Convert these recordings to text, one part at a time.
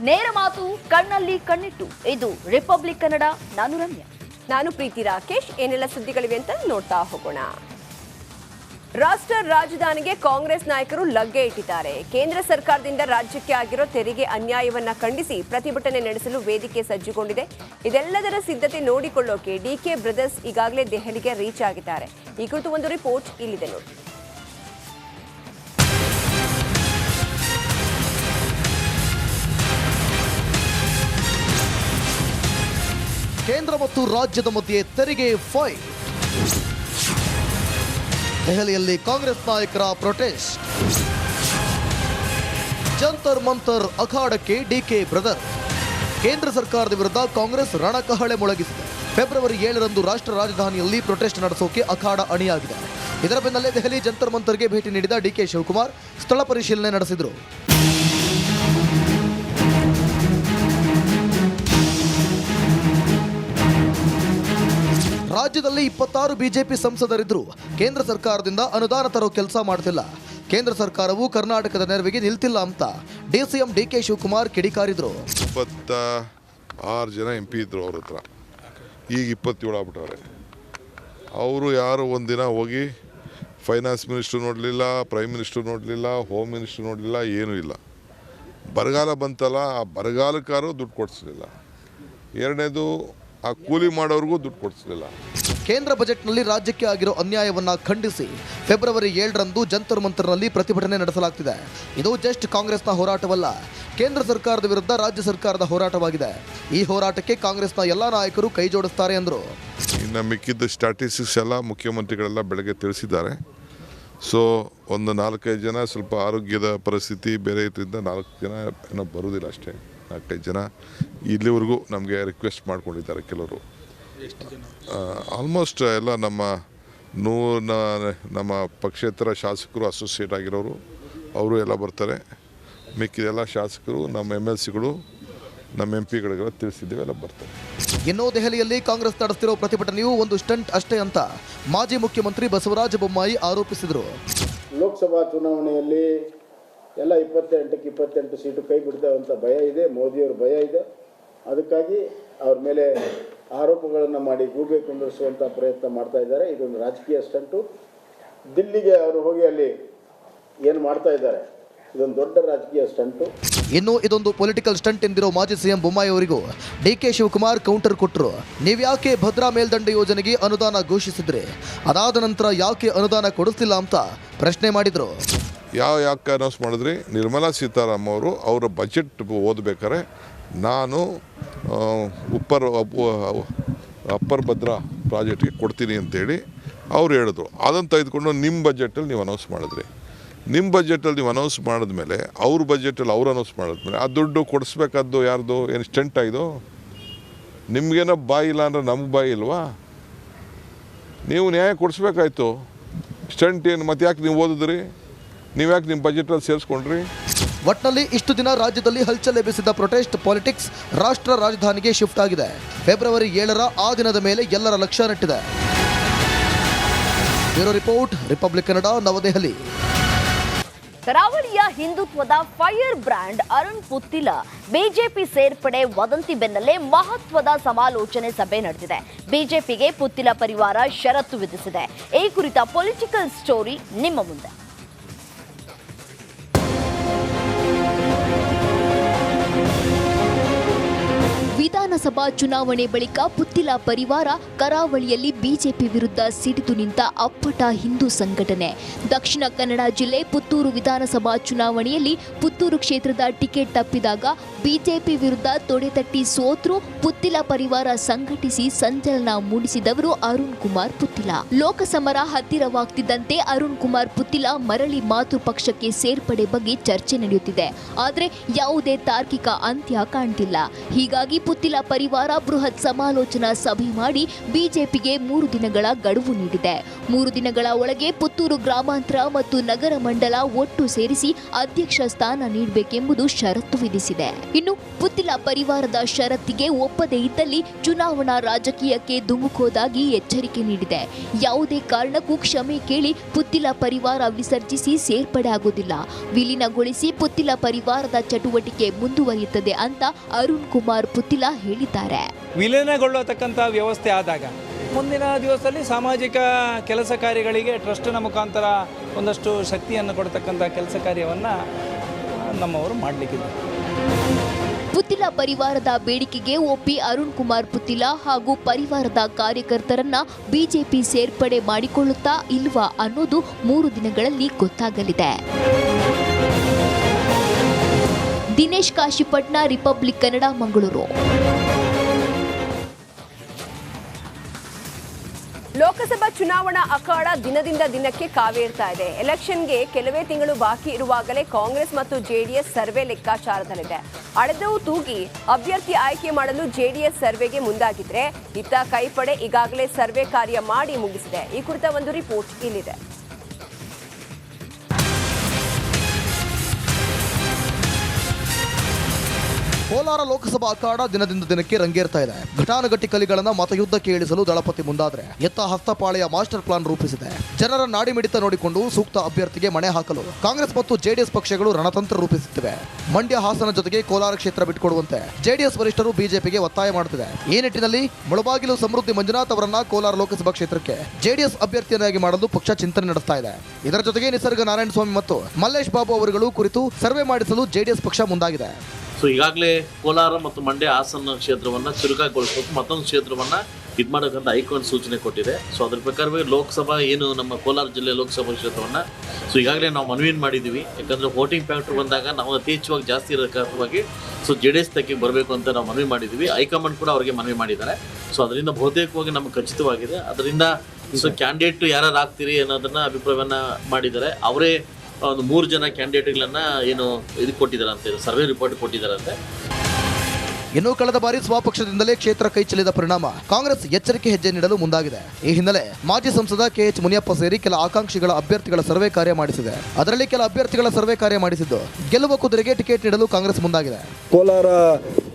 ನೇರ ಮಾತು, ಕಣ್ಣಲ್ಲಿ ಕಣ್ಣಿಟ್ಟು. ಇದು ರಿಪಬ್ಲಿಕ್ ಕನ್ನಡ. ನಾನು ರಮ್ಯಾ. ನಾನು ಪ್ರೀತಿ ರಾಕೇಶ್. ಏನೆಲ್ಲ ಸುದ್ದಿಗಳಿವೆ ಅಂತ ನೋಡ್ತಾ ಹೋಗೋಣ. ರಾಷ್ಟ್ರ ರಾಜಧಾನಿಗೆ ಕಾಂಗ್ರೆಸ್ ನಾಯಕರು ಲಗ್ಗೆ ಇಟ್ಟಿದ್ದಾರೆ. ಕೇಂದ್ರ ಸರ್ಕಾರದಿಂದ ರಾಜ್ಯಕ್ಕೆ ಆಗಿರೋ ತೆರಿಗೆ ಅನ್ಯಾಯವನ್ನ ಖಂಡಿಸಿ ಪ್ರತಿಭಟನೆ ನಡೆಸಲು ವೇದಿಕೆ ಸಜ್ಜುಗೊಂಡಿದೆ. ಇದೆಲ್ಲದರ ಸಿದ್ಧತೆ ನೋಡಿಕೊಳ್ಳೋಕೆ ಡಿಕೆ ಬ್ರದರ್ಸ್ ಈಗಾಗಲೇ ದೆಹಲಿಗೆ ರೀಚ್ ಆಗಿದ್ದಾರೆ. ಈ ಕುರಿತು ಒಂದು ರಿಪೋರ್ಟ್ ಇಲ್ಲಿದೆ ನೋಡಿ. ಕೇಂದ್ರ ಮತ್ತು ರಾಜ್ಯದ ಮಧ್ಯೆ ತೆರಿಗೆ ಫೈಟ್. ದೆಹಲಿಯಲ್ಲಿ ಕಾಂಗ್ರೆಸ್ ನಾಯಕರ ಪ್ರೊಟೆಸ್ಟ್. ಜಂತರ್ ಮಂತರ್ ಅಖಾಡಕ್ಕೆ ಡಿಕೆ ಬ್ರದರ್. ಕೇಂದ್ರ ಸರ್ಕಾರದ ವಿರುದ್ಧ ಕಾಂಗ್ರೆಸ್ ರಣಕಹಳೆ ಮೊಳಗಿಸಿದೆ. ಫೆಬ್ರವರಿ 7ರಂದು ರಾಷ್ಟ್ರ ರಾಜಧಾನಿಯಲ್ಲಿ ಪ್ರೊಟೆಸ್ಟ್ ನಡೆಸೋಕೆ ಅಖಾಡ ಅಣಿಯಾಗಿದೆ. ಇದರ ಬೆನ್ನಲ್ಲೇ ದೆಹಲಿ ಜಂತರ್ ಮಂತರ್ಗೆ ಭೇಟಿ ನೀಡಿದ ಡಿಕೆ ಶಿವಕುಮಾರ್ ಸ್ಥಳ ಪರಿಶೀಲನೆ ನಡೆಸಿದರು. ರಾಜ್ಯದಲ್ಲಿ 26 ಬಿಜೆಪಿ ಸಂಸದರಿದ್ರು ಕೇಂದ್ರ ಸರ್ಕಾರದಿಂದ ಅನುದಾನ ತರೋ ಕೆಲಸ ಮಾಡ್ತಿಲ್ಲ. ಕೇಂದ್ರ ಸರ್ಕಾರವು ಕರ್ನಾಟಕದ ನೆರವಿಗೆ ನಿಲ್ತಿಲ್ಲ ಅಂತ ಡಿಸಿಎಂ ಡಿಕೆ ಶಿವಕುಮಾರ್ ಕಿಡಿಕಾರಿದ್ರು. 26 ಜನ MP ಇದ್ರು ಅವ್ರ ಹತ್ರ, ಈಗ 27 ಆಗ್ಬಿಟ್ಟವ್ರೆ. ಅವರು ಯಾರು ಒಂದಿನ ಹೋಗಿ ಫೈನಾನ್ಸ್ ಮಿನಿಸ್ಟ್ರು ನೋಡಲಿಲ್ಲ, ಪ್ರೈಮ್ ಮಿನಿಸ್ಟ್ರು ನೋಡಲಿಲ್ಲ, ಹೋಮ್ ಮಿನಿಸ್ಟ್ರು ನೋಡಲಿಲ್ಲ, ಏನೂ ಇಲ್ಲ. ಬರಗಾಲ ಬಂತಲ್ಲ, ಆ ಬರಗಾಲಕ್ಕಾರು ದುಡ್ಡು ಕೊಡಿಸಲಿಲ್ಲ. ಎರಡನೇದು, ಆ ಕೂಲಿ ಮಾಡೋರಿಗೂ ದುಡ್ಡು ಕೊಡಿಸಲಿಲ್ಲ. ಕೇಂದ್ರ ಬಜೆಟ್ನಲ್ಲಿ ರಾಜ್ಯಕ್ಕೆ ಆಗಿರೋ ಅನ್ಯಾಯವನ್ನ ಖಂಡಿಸಿ ಫೆಬ್ರವರಿ 7ರಂದು ಜಂತರ್ ಮಂತರ್ನಲ್ಲಿ ಪ್ರತಿಭಟನೆ ನಡೆಸಲಾಗ್ತಿದೆ. ಇದು ಜಸ್ಟ್ ಕಾಂಗ್ರೆಸ್ನ ಹೋರಾಟವಲ್ಲ, ಕೇಂದ್ರ ಸರ್ಕಾರದ ವಿರುದ್ಧ ರಾಜ್ಯ ಸರ್ಕಾರದ ಹೋರಾಟವಾಗಿದೆ. ಈ ಹೋರಾಟಕ್ಕೆ ಕಾಂಗ್ರೆಸ್ನ ಎಲ್ಲ ನಾಯಕರು ಕೈ ಜೋಡಿಸ್ತಾರೆ ಎಂದರು. ಇನ್ನು ಮಿಕ್ಕಿದ್ದ ಸ್ಟ್ಯಾಟಿಸ್ಟಿಕ್ಸ್ ಎಲ್ಲ ಮುಖ್ಯಮಂತ್ರಿಗಳೆಲ್ಲ ಬೆಳಗ್ಗೆ ತಿಳಿಸಿದ್ದಾರೆ. ಸೊ ಒಂದು 4-5 ಜನ ಸ್ವಲ್ಪ ಆರೋಗ್ಯದ ಪರಿಸ್ಥಿತಿ ಬೇರೆ ಇದರಿಂದ 4 ಜನ ಏನೋ ಬರೋದಿಲ್ಲ ಅಷ್ಟೇ. 4-5 ಜನ ಇಲ್ಲಿವರೆಗೂ ನಮಗೆ ರಿಕ್ವೆಸ್ಟ್ ಮಾಡ್ಕೊಂಡಿದ್ದಾರೆ. ಕೆಲವರು ಆಲ್ಮೋಸ್ಟ್ ಎಲ್ಲ ನಮ್ಮ ಪಕ್ಷೇತರ ಶಾಸಕರು ಅಸೋಸಿಯೇಟ್ ಆಗಿರೋರು ಅವರು ಎಲ್ಲ ಬರ್ತಾರೆ. ಮಿಕ್ಕಿದೆಲ್ಲ ಶಾಸಕರು, ನಮ್ಮ MLCಗಳು, ನಮ್ಮ MP ಗಳಿಗೆಲ್ಲ ತಿಳಿಸಿದ್ದೇವೆ, ಎಲ್ಲ ಬರ್ತಾರೆ. ಇನ್ನು ದೆಹಲಿಯಲ್ಲಿ ಕಾಂಗ್ರೆಸ್ ನಡೆಸ್ತಿರೋ ಪ್ರತಿಭಟನೆಯು ಒಂದು ಸ್ಟಂಟ್ ಅಷ್ಟೇ ಅಂತ ಮಾಜಿ ಮುಖ್ಯಮಂತ್ರಿ ಬಸವರಾಜ ಬೊಮ್ಮಾಯಿ ಆರೋಪಿಸಿದರು. ಲೋಕಸಭಾ ಚುನಾವಣೆಯಲ್ಲಿ ಎಲ್ಲ 28ಕ್ಕೆ 28 ಸೀಟು ಕೈ ಬಿಡ್ತಾವಂತ ಭಯ ಇದೆ, ಮೋದಿಯವ್ರ ಭಯ ಇದೆ. ಅದಕ್ಕಾಗಿ ಅವ್ರ ಮೇಲೆ ಆರೋಪಗಳನ್ನು ಮಾಡಿ ಗೂಬೆ ಕುಂದಿರಿಸುವಂಥ ಪ್ರಯತ್ನ ಮಾಡ್ತಾ ಇದ್ದಾರೆ. ಇದೊಂದು ರಾಜಕೀಯ ಸ್ಟಂಟು. ದಿಲ್ಲಿಗೆ ಅವರು ಹೋಗಿ ಅಲ್ಲಿ ಏನು ಮಾಡ್ತಾ ಇದ್ದಾರೆ, ಇದೊಂದು ದೊಡ್ಡ ರಾಜಕೀಯ ಸ್ಟಂಟು. ಇನ್ನು ಇದೊಂದು ಪೊಲಿಟಿಕಲ್ ಸ್ಟಂಟ್ ಎಂದಿರೋ ಮಾಜಿ ಸಿಎಂ ಬೊಮ್ಮಾಯಿ ಅವರಿಗೂ ಡಿಕೆ ಶಿವಕುಮಾರ್ ಕೌಂಟರ್ ಕೊಟ್ಟರು. ನೀವ್ಯಾಕೆ ಭದ್ರಾ ಮೇಲ್ದಂಡೆ ಯೋಜನೆಗೆ ಅನುದಾನ ಘೋಷಿಸಿದ್ರೆ ಅದಾದ ನಂತರ ಯಾಕೆ ಅನುದಾನ ಕೊಡಿಸ್ತಿಲ್ಲ ಅಂತ ಪ್ರಶ್ನೆ ಮಾಡಿದ್ರು. ಯಾಕೆ ಅನೌನ್ಸ್ ಮಾಡಿದ್ರಿ? ನಿರ್ಮಲಾ ಸೀತಾರಾಮನ್ ಅವರು ಅವರ ಬಜೆಟ್ ಓದಬೇಕಾದ್ರೆ ನಾನು ಅಪ್ಪರ್ ಭದ್ರಾ ಪ್ರಾಜೆಕ್ಟ್ಗೆ ಕೊಡ್ತೀನಿ ಅಂತೇಳಿ ಅವ್ರು ಹೇಳಿದ್ರು. ಅದನ್ನು ತೆಗೆದುಕೊಂಡು ನಿಮ್ಮ ಬಜೆಟಲ್ಲಿ ನೀವು ಅನೌನ್ಸ್ ಮಾಡಿದ್ರಿ. ನಿಮ್ಮ ಬಜೆಟಲ್ಲಿ ನೀವು ಅನೌನ್ಸ್ ಮಾಡಿದ್ಮೇಲೆ ಅವ್ರ ಬಜೆಟಲ್ಲಿ ಅವ್ರು ಅನೌನ್ಸ್ ಮಾಡಿದ್ಮೇಲೆ ಆ ದುಡ್ಡು ಕೊಡಿಸ್ಬೇಕಾದ್ದು ಯಾರ್ದು? ಏನು ಸ್ಟೆಂಟ್ ಆಯಿತು? ನಿಮಗೇನೋ ಬಾಯಿ ಇಲ್ಲ ಅಂದರೆ ನಮ್ಗೆ ಬಾಯಿ ಇಲ್ವಾ? ನೀವು ನ್ಯಾಯ ಕೊಡಿಸ್ಬೇಕಾಯ್ತು. ಸ್ಟೆಂಟ್ ಏನು? ಮತ್ತೆ ಯಾಕೆ ನೀವು ಓದಿದ್ರಿ? ನೀವು ಯಾಕೆ ನಿಮ್ಮ ಬಜೆಟಲ್ಲಿ ಸೇರಿಸ್ಕೊಂಡ್ರಿ? ಒಟ್ನಲ್ಲಿ ಇಷ್ಟು ದಿನ ರಾಜ್ಯದಲ್ಲಿ ಹಲ್ಚಲ್ ಎಬ್ಬಿಸಿದ್ದ ಪ್ರೊಟೆಸ್ಟ್ ಪಾಲಿಟಿಕ್ಸ್ ರಾಷ್ಟ್ರ ರಾಜಧಾನಿಗೆ ಶಿಫ್ಟ್ ಆಗಿದೆ. ಫೆಬ್ರವರಿ 7ರ ಆ ದಿನದ ಮೇಲೆ ಎಲ್ಲರ ಲಕ್ಷ್ಯ ನೆಟ್ಟಿದೆ. ಬ್ಯೂರೋ ರಿಪೋರ್ಟ್, ರಿಪಬ್ಲಿಕ್ ಕನ್ನಡ, ನವದೆಹಲಿ. ಕರಾವಳಿಯ ಹಿಂದುತ್ವದ fire brand Arun Puthila BJP ಸೇರ್ಪಡೆ ವದಂತಿ ಬೆನ್ನಲ್ಲೇ ಮಹತ್ವದ ಸಮಾಲೋಚನೆ ಸಭೆ ನಡೆದಿದೆ. ಬಿಜೆಪಿಗೆ ಪುತ್ತಿಲ ಪರಿವಾರ ಷರತ್ತು ವಿಧಿಸಿದೆ. ಈ ಕುರಿತ ಪೊಲಿಟಿಕಲ್ ಸ್ಟೋರಿ ನಿಮ್ಮ ಮುಂದೆ. ವಿಧಾನಸಭಾ ಚುನಾವಣೆ ಬಳಿಕ ಪುತ್ತಿಲ ಪರಿವಾರ ಕರಾವಳಿಯಲ್ಲಿ ಬಿಜೆಪಿ ವಿರುದ್ಧ ಸಿಡಿದು ನಿಂತ ಅಪ್ಪಟ ಹಿಂದೂ ಸಂಘಟನೆ. ದಕ್ಷಿಣ ಕನ್ನಡ ಜಿಲ್ಲೆ ಪುತ್ತೂರು ವಿಧಾನಸಭಾ ಚುನಾವಣೆಯಲ್ಲಿ ಪುತ್ತೂರು ಕ್ಷೇತ್ರದ ಟಿಕೆಟ್ ತಪ್ಪಿದಾಗ ಬಿಜೆಪಿ ವಿರುದ್ಧ ತೊಡೆತಟ್ಟಿ ಸೋತ್ರು ಪುತ್ತಿಲ ಪರಿವಾರ ಸಂಘಟಿಸಿ ಸಂಚಲನ ಮೂಡಿಸಿದವರು ಅರುಣ್ ಕುಮಾರ್ ಪುತ್ತಿಲ. ಲೋಕಸಮರ ಹತ್ತಿರವಾಗ್ತಿದ್ದಂತೆ ಅರುಣ್ ಕುಮಾರ್ ಪುತ್ತಿಲ ಮರಳಿ ಮಾತೃ ಪಕ್ಷಕ್ಕೆ ಸೇರ್ಪಡೆ ಬಗ್ಗೆ ಚರ್ಚೆ ನಡೆಯುತ್ತಿದೆ. ಆದರೆ ಯಾವುದೇ ತಾರ್ಕಿಕ ಅಂತ್ಯ ಕಾಣ್ತಿಲ್ಲ. ಹೀಗಾಗಿ ಪುತ್ತಿಲ ಪರಿವಾರ ಬೃಹತ್ ಸಮಾಲೋಚನಾ ಸಭೆ ಮಾಡಿ ಬಿಜೆಪಿಗೆ 3 ದಿನಗಳ ಗಡುವು ನೀಡಿದೆ. 3 ದಿನಗಳ ಒಳಗೆ ಪುತ್ತೂರು ಗ್ರಾಮಾಂತರ ಮತ್ತು ನಗರ ಮಂಡಲ ಒಟ್ಟು ಸೇರಿಸಿ ಅಧ್ಯಕ್ಷ ಸ್ಥಾನ ನೀಡಬೇಕೆಂಬುದು ಷರತ್ತು ವಿಧಿಸಿದೆ. ಇನ್ನು ಪುತ್ತಿಲ ಪರಿವಾರದ ಷರತ್ತಿಗೆ ಒಪ್ಪದೇ ಇದ್ದಲ್ಲಿ ಚುನಾವಣಾ ರಾಜಕೀಯಕ್ಕೆ ಧುಮುಕೋದಾಗಿ ಎಚ್ಚರಿಕೆ ನೀಡಿದೆ. ಯಾವುದೇ ಕಾರಣಕ್ಕೂ ಕ್ಷಮೆ ಕೇಳಿ ಪುತ್ತಿಲ ಪರಿವಾರ ವಿಸರ್ಜಿಸಿ ಸೇರ್ಪಡೆ ಆಗುವುದಿಲ್ಲ. ವಿಲೀನಗೊಳಿಸಿ ಪುತ್ತಿಲ ಪರಿವಾರದ ಚಟುವಟಿಕೆ ಮುಂದುವರಿಯುತ್ತದೆ ಅಂತ ಅರುಣ್ ಕುಮಾರ್ ಪುತ್ತಿಲ ಹೇಳಿದ್ದಾರೆ. ವಿಲೀನಗೊಳ್ಳತಕ್ಕಂಥ ವ್ಯವಸ್ಥೆ ಆದಾಗ ಮುಂದಿನ ದಿವಸದಲ್ಲಿ ಸಾಮಾಜಿಕ ಕೆಲಸ ಕಾರ್ಯಗಳಿಗೆ ಟ್ರಸ್ಟ್ನ ಮುಖಾಂತರ ಒಂದಷ್ಟು ಶಕ್ತಿಯನ್ನು ಕೊಡ್ತಕ್ಕಂಥ ಕೆಲಸ ಕಾರ್ಯವನ್ನು ನಮ್ಮವರು ಮಾಡಲಿಕ್ಕಿದೆ. ಪುತ್ತಿಲ ಪರಿವಾರದ ಬೇಡಿಕೆಗೆ ಒಪ್ಪಿ ಅರುಣ್ ಕುಮಾರ್ ಪುತ್ತಿಲ ಹಾಗೂ ಪರಿವಾರದ ಕಾರ್ಯಕರ್ತರನ್ನ ಬಿಜೆಪಿ ಸೇರ್ಪಡೆ ಮಾಡಿಕೊಳ್ಳುತ್ತಾ ಇಲ್ವಾ ಅನ್ನೋದು 3 ದಿನಗಳಲ್ಲಿ ಗೊತ್ತಾಗಲಿದೆ. ದಿನೇಶ್ ಕಾಶಿಪಟ್ನ, ರಿಪಬ್ಲಿಕ್ ಕನ್ನಡ, ಮಂಗಳೂರು. ಲೋಕಸಭಾ ಚುನಾವಣಾ ಅಖಾಡ ದಿನದಿಂದ ದಿನಕ್ಕೆ ಕಾವೇರ್ತಾ ಇದೆ. ಎಲೆಕ್ಷನ್ಗೆ ಕೆಲವೇ ತಿಂಗಳು ಬಾಕಿ ಇರುವಾಗಲೇ ಕಾಂಗ್ರೆಸ್ ಮತ್ತು ಜೆಡಿಎಸ್ ಸರ್ವೆ ಲೆಕ್ಕಾಚಾರದಲ್ಲಿದೆ. ಅಳೆದವು ತೂಗಿ ಅಭ್ಯರ್ಥಿ ಆಯ್ಕೆ ಮಾಡಲು ಜೆಡಿಎಸ್ ಸರ್ವೆಗೆ ಮುಂದಾಗಿದ್ರೆ, ಇತ್ತ ಕೈಪಡೆ ಈಗಾಗಲೇ ಸರ್ವೆ ಕಾರ್ಯ ಮಾಡಿ ಮುಗಿಸಿದೆ. ಈ ಕುರಿತ ಒಂದು ರಿಪೋರ್ಟ್ ಇಲ್ಲಿದೆ. ಕೋಲಾರ ಲೋಕಸಭಾ ಅಖಾಡ ದಿನದಿಂದ ದಿನಕ್ಕೆ ರಂಗೇರ್ತಾ ಇದೆ. ಘಟಾನುಘಟಿ ಕಲಿಗಳನ್ನ ಮತಯುದ್ಧಕ್ಕೆ ಇಳಿಸಲು ದಳಪತಿ ಮುಂದಾದ್ರೆ ಎತ್ತ ಹಸ್ತಪಾಳೆಯ ಮಾಸ್ಟರ್ ಪ್ಲಾನ್ ರೂಪಿಸಿದೆ. ಜನರ ನಾಡಿಮಿಡಿತ ನೋಡಿಕೊಂಡು ಸೂಕ್ತ ಅಭ್ಯರ್ಥಿಗೆ ಮಣೆ ಹಾಕಲು ಕಾಂಗ್ರೆಸ್ ಮತ್ತು ಜೆಡಿಎಸ್ ಪಕ್ಷಗಳು ರಣತಂತ್ರ ರೂಪಿಸುತ್ತಿವೆ. ಮಂಡ್ಯ, ಹಾಸನ ಜೊತೆಗೆ ಕೋಲಾರ ಕ್ಷೇತ್ರ ಬಿಟ್ಟುಕೊಡುವಂತೆ ಜೆಡಿಎಸ್ ವರಿಷ್ಠರು ಬಿಜೆಪಿಗೆ ಒತ್ತಾಯ ಮಾಡುತ್ತಿದೆ. ಈ ನಿಟ್ಟಿನಲ್ಲಿ ಮುಳಬಾಗಿಲು ಸಮೃದ್ಧಿ ಮಂಜುನಾಥ್ ಅವರನ್ನ ಕೋಲಾರ ಲೋಕಸಭಾ ಕ್ಷೇತ್ರಕ್ಕೆ ಜೆಡಿಎಸ್ ಅಭ್ಯರ್ಥಿಯನ್ನಾಗಿ ಮಾಡಲು ಪಕ್ಷ ಚಿಂತನೆ ನಡೆಸ್ತಾ ಇದೆ. ಇದರ ಜೊತೆಗೆ ನಿಸರ್ಗ ನಾರಾಯಣಸ್ವಾಮಿ ಮತ್ತು ಮಲ್ಲೇಶ್ ಬಾಬು ಅವರುಗಳು ಕುರಿತು ಸರ್ವೆ ಮಾಡಿಸಲು ಜೆಡಿಎಸ್ ಪಕ್ಷ ಮುಂದಾಗಿದೆ. ಸೊ ಈಗಾಗಲೇ ಕೋಲಾರ ಮತ್ತು ಮಂಡ್ಯ, ಹಾಸನ ಕ್ಷೇತ್ರವನ್ನು ಚುರುಕಾಗೊಳಿಸಬೇಕು, ಮತ್ತೊಂದು ಕ್ಷೇತ್ರವನ್ನು ಇದು ಮಾಡೋಕ್ಕಂತ ಹೈಕಮಾಂಡ್ ಸೂಚನೆ ಕೊಟ್ಟಿದೆ. ಸೊ ಅದ್ರ ಪ್ರಕಾರವೇ ಲೋಕಸಭಾ ಏನು ನಮ್ಮ ಕೋಲಾರ ಜಿಲ್ಲೆ ಲೋಕಸಭಾ ಕ್ಷೇತ್ರವನ್ನು ಸೊ ಈಗಾಗಲೇ ನಾವು ಮನವಿಯನ್ನು ಮಾಡಿದ್ದೀವಿ. ಯಾಕಂದರೆ ವೋಟಿಂಗ್ ಫ್ಯಾಕ್ಟರ್ ಬಂದಾಗ ನಾವು ಯಥೇಚ್ಛವಾಗಿ ಜಾಸ್ತಿ ಇರೋ ಕಾರಣವಾಗಿ ಸೊ ಜೆಡಿಎಸ್ ತಕ್ಕೆ ಬರಬೇಕು ಅಂತ ನಾವು ಮನವಿ ಮಾಡಿದ್ದೀವಿ. ಹೈಕಮಾಂಡ್ ಕೂಡ ಅವರಿಗೆ ಮನವಿ ಮಾಡಿದ್ದಾರೆ. ಸೊ ಅದರಿಂದ ಬಹುತೇಕವಾಗಿ ನಮಗೆ ಖಚಿತವಾಗಿದೆ. ಅದರಿಂದ ಸೊ ಕ್ಯಾಂಡಿಡೇಟ್ ಯಾರು ಆಗ್ತೀರಿ ಅನ್ನೋದನ್ನು ಅಭಿಪ್ರಾಯವನ್ನು ಮಾಡಿದ್ದಾರೆ. ಅವರೇ ಒಂದು 3 ಜನ ಕ್ಯಾಂಡಿಡೇಟ್ಗಳನ್ನ ಏನು ಇದು ಕೊಟ್ಟಿದ್ದಾರಂತೆ, ಸರ್ವೆ ರಿಪೋರ್ಟ್ ಕೊಟ್ಟಿದ್ದಾರಂತೆ. ಇನ್ನು ಕಳೆದ ಬಾರಿ ಸ್ವಪಕ್ಷದಿಂದಲೇ ಕ್ಷೇತ್ರ ಕೈಚೆಲ್ಲಿದ ಪರಿಣಾಮ ಕಾಂಗ್ರೆಸ್ ಎಚ್ಚರಿಕೆ ಹೆಜ್ಜೆ ನೀಡಲು ಮುಂದಾಗಿದೆ. ಈ ಹಿನ್ನೆಲೆ ಮಾಜಿ ಸಂಸದ ಕೆಎಚ್ ಮುನಿಯಪ್ಪ ಸೇರಿ ಕೆಲ ಆಕಾಂಕ್ಷಿಗಳ ಅಭ್ಯರ್ಥಿಗಳ ಸರ್ವೆ ಕಾರ್ಯ ಮಾಡಿಸಿದೆ. ಅದರಲ್ಲಿ ಕೆಲ ಅಭ್ಯರ್ಥಿಗಳ ಸರ್ವೆ ಕಾರ್ಯ ಮಾಡಿಸಿದ್ದು ಗೆಲ್ಲುವ ಕುದುರೆಗೆ ಟಿಕೆಟ್ ನೀಡಲು ಕಾಂಗ್ರೆಸ್ ಮುಂದಾಗಿದೆ. ಕೋಲಾರ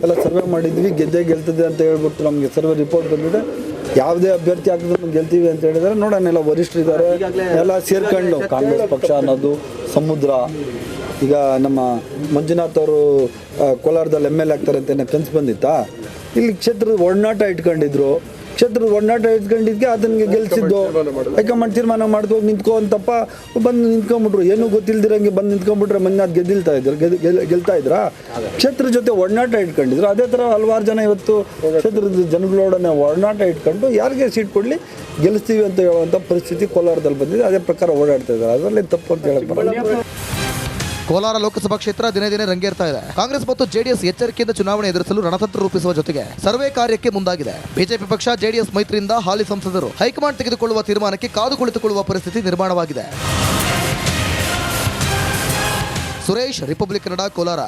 ಎಲ್ಲ ಸರ್ವೆ ಮಾಡಿದ್ವಿ, ಗೆಲ್ತದೆ ಅಂತ ಹೇಳ್ಬಿಟ್ಟು ನಮಗೆ ಸರ್ವೆ ರಿಪೋರ್ಟ್ ಬಂದಿದೆ. ಯಾವುದೇ ಅಭ್ಯರ್ಥಿ ಆಗ್ತದೆ ಗೆಲ್ತೀವಿ ಅಂತ ಹೇಳಿದರೆ ನೋಡೋಣ. ಎಲ್ಲ ವರಿಷ್ಠರಿದ್ದಾರೆ, ಎಲ್ಲ ಸೇರ್ಕೊಂಡು ಕಾಂಗ್ರೆಸ್ ಪಕ್ಷ ಅನ್ನೋದು ಸಮುದ್ರ. ಈಗ ನಮ್ಮ ಮಂಜುನಾಥ್ ಅವರು ಕೋಲಾರದಲ್ಲಿ MLA ಆಗ್ತಾರೆ ಅಂತ ಕನಸು ಬಂದಿತ್ತಾ? ಇಲ್ಲಿ ಕ್ಷೇತ್ರದ ಒಡನಾಟ ಇಟ್ಕೊಂಡಿದ್ರು. ಕ್ಷೇತ್ರದ ಒಡನಾಟ ಇಟ್ಕೊಂಡಿದ್ದಕ್ಕೆ ಅದನ್ನ ಗೆಲ್ಸಿದ್ದು ಹೈಕಮಾಂಡ್ ತೀರ್ಮಾನ ಮಾಡಿದ್ವಾಗ ನಿಂತ್ಕೊ ಅಂತಪ್ಪ ಬಂದು ನಿಂತ್ಕೊಂಡ್ಬಿಟ್ರು. ಏನೂ ಗೊತ್ತಿಲ್ದಿರಂಗೆ ಬಂದು ನಿಂತ್ಕೊಂಡ್ಬಿಟ್ರೆ ಮಂಜುನಾಥ್ ಗೆಲ್ತಾ ಇದ್ರ. ಕ್ಷೇತ್ರದ ಜೊತೆ ಒಡನಾಟ ಇಟ್ಕೊಂಡಿದ್ರು. ಅದೇ ಥರ ಹಲವಾರು ಜನ ಇವತ್ತು ಕ್ಷೇತ್ರದ ಜನಗಳೊಡನೆ ಒಡನಾಟ ಇಟ್ಕೊಂಡು ಯಾರಿಗೆ ಸೀಟ್ ಕೊಡಲಿ ಗೆಲ್ಲಿಸ್ತೀವಿ ಅಂತ ಹೇಳುವಂಥ ಪರಿಸ್ಥಿತಿ ಕೋಲಾರದಲ್ಲಿ ಬಂದಿದೆ. ಅದೇ ಪ್ರಕಾರ ಓಡಾಡ್ತಾ ಇದ್ದಾರೆ. ಅದರಲ್ಲಿ ತಪ್ಪು ಅಂತ ಹೇಳಕ್ಕೆ ಕೋಲಾರ ಲೋಕಸಭಾ ಕ್ಷೇತ್ರ ದಿನೇ ದಿನೇ ರಂಗೇರ್ತಾ ಇದೆ. ಕಾಂಗ್ರೆಸ್ ಮತ್ತು ಜೆಡಿಎಸ್ ಎಚ್ಚರಿಕೆಯಿಂದ ಚುನಾವಣೆ ಎದುರಿಸಲು ರಣತಂತ್ರ ರೂಪಿಸುವ ಜೊತೆಗೆ ಸರ್ವೆ ಕಾರ್ಯಕ್ಕೆ ಮುಂದಾಗಿದೆ. ಬಿಜೆಪಿ ಪಕ್ಷ ಜೆಡಿಎಸ್ ಮೈತ್ರಿಯಿಂದ ಹಾಲಿ ಸಂಸದರು ಹೈಕಮಾಂಡ್ ತೆಗೆದುಕೊಳ್ಳುವ ತೀರ್ಮಾನಕ್ಕೆ ಕಾದು ಕುಳಿತುಕೊಳ್ಳುವ ಪರಿಸ್ಥಿತಿ ನಿರ್ಮಾಣವಾಗಿದೆ. ಸುರೇಶ್, ರಿಪಬ್ಲಿಕ್ ಕನ್ನಡ, ಕೋಲಾರ.